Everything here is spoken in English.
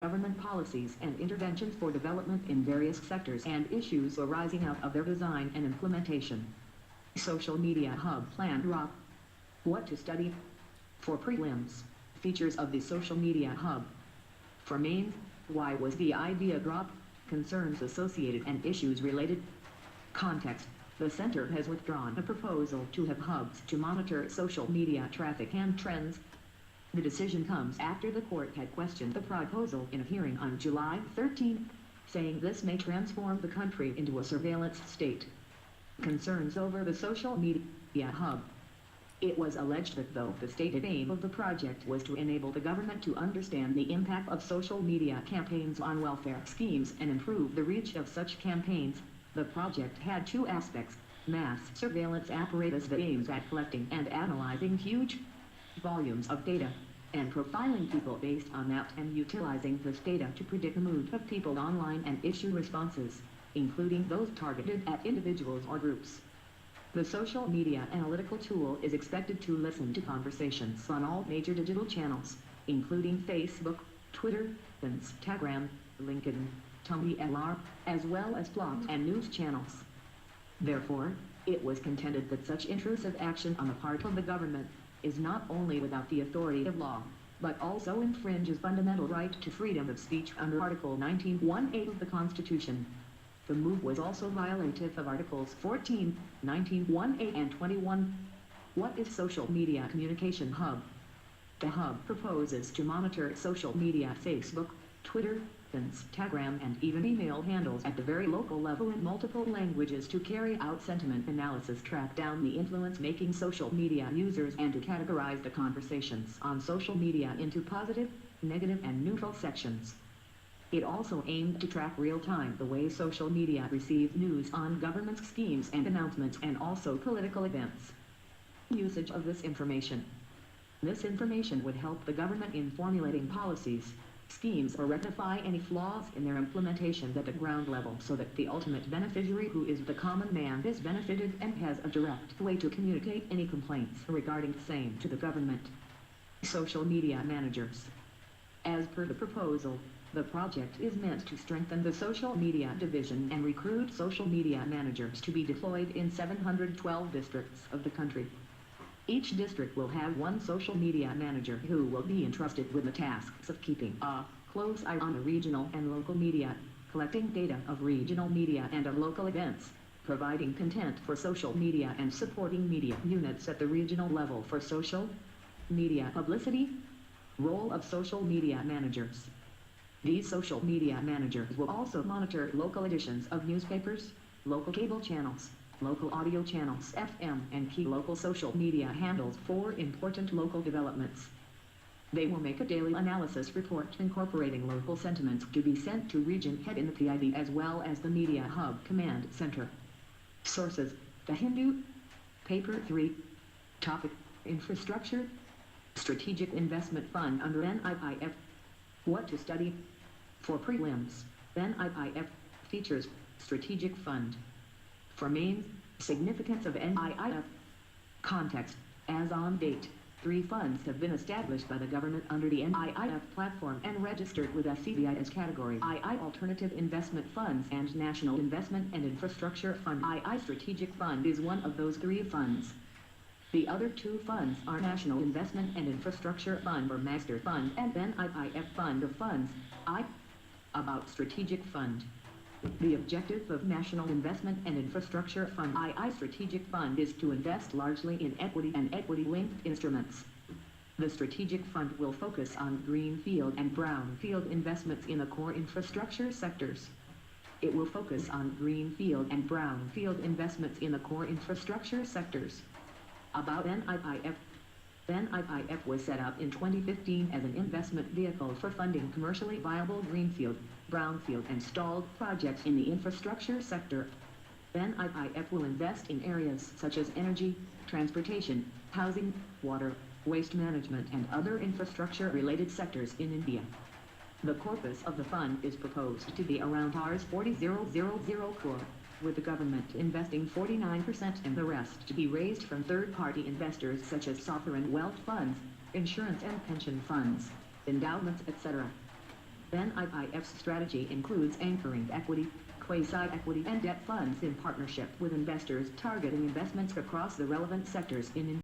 government policies and interventions for development in various sectors and issues arising out of their design and implementation. Social Media Hub Plan Drop. What to study for prelims. Features of the Social Media Hub. For mains, why was the idea dropped? Concerns associated and issues related. Context. The center has withdrawn a proposal to have hubs to monitor social media traffic and trends. The decision comes after the court had questioned the proposal in a hearing on July 13, saying this may transform the country into a surveillance state. Concerns over the Social Media Hub. It was alleged that though the stated aim of the project was to enable the government to understand the impact of social media campaigns on welfare schemes and improve the reach of such campaigns, the project had two aspects: mass surveillance apparatus that aims at collecting and analyzing huge volumes of data, and profiling people based on that and utilizing this data to predict the mood of people online and issue responses, including those targeted at individuals or groups. The social media analytical tool is expected to listen to conversations on all major digital channels, including Facebook, Twitter, Instagram, LinkedIn, Tumblr, as well as blogs and news channels. Therefore, it was contended that such intrusive action on the part of the government is not only without the authority of law, but also infringes fundamental right to freedom of speech under Article 19(1)(8) of the Constitution. The move was also violative of Articles 14, 19(1)(8) and 21. What is Social Media Communication Hub? The hub proposes to monitor social media, Facebook, Twitter, Instagram, and even email handles at the very local level in multiple languages to carry out sentiment analysis, track down the influence making social media users, and to categorize the conversations on social media into positive, negative, and neutral sections. It also aimed to track real-time the way social media receives news on government schemes and announcements, and also political events. Usage of this information. This information would help the government in formulating policies, schemes, or rectify any flaws in their implementation at the ground level, so that the ultimate beneficiary, who is the common man, is benefited and has a direct way to communicate any complaints regarding the same to the government. Social Media Managers. As per the proposal, the project is meant to strengthen the social media division and recruit social media managers to be deployed in 712 districts of the country. Each district will have one social media manager who will be entrusted with the tasks of keeping a close eye on the regional and local media, collecting data of regional media and of local events, providing content for social media, and supporting media units at the regional level for social media publicity. Role of social media managers. These social media managers will also monitor local editions of newspapers, local cable channels, local audio channels, FM, and key local social media handles for important local developments. They will make a daily analysis report incorporating local sentiments to be sent to region head in the PID as well as the Media Hub Command Center. Sources: The Hindu, Paper 3. Topic: Infrastructure. Strategic Investment Fund under NIIF. What to study for prelims. NIIF features Strategic Fund. For mains, significance of NIIF. Context: as on date, 3 funds have been established by the government under the NIIF platform and registered with SCBI as Category II Alternative Investment Funds and National Investment and Infrastructure Fund. II Strategic Fund is one of those 3 funds. The other 2 funds are National Investment and Infrastructure Fund or Master Fund and NIIF Fund of Funds. About Strategic Fund. The objective of National Investment and Infrastructure Fund II Strategic Fund is to invest largely in equity and equity-linked instruments. The Strategic Fund will focus on greenfield and brownfield investments in the core infrastructure sectors. It will focus on greenfield and brownfield investments in the core infrastructure sectors. About NIIF. NIIF was set up in 2015 as an investment vehicle for funding commercially viable greenfield, brownfield, and stalled projects in the infrastructure sector. NIIF will invest in areas such as energy, transportation, housing, water, waste management, and other infrastructure-related sectors in India. The corpus of the fund is proposed to be around Rs 40,000 crore, with the government investing 49% and the rest to be raised from third-party investors such as sovereign wealth funds, insurance and pension funds, endowments, etc. NIIF's strategy includes anchoring equity, quasi-equity and debt funds in partnership with investors targeting investments across the relevant sectors in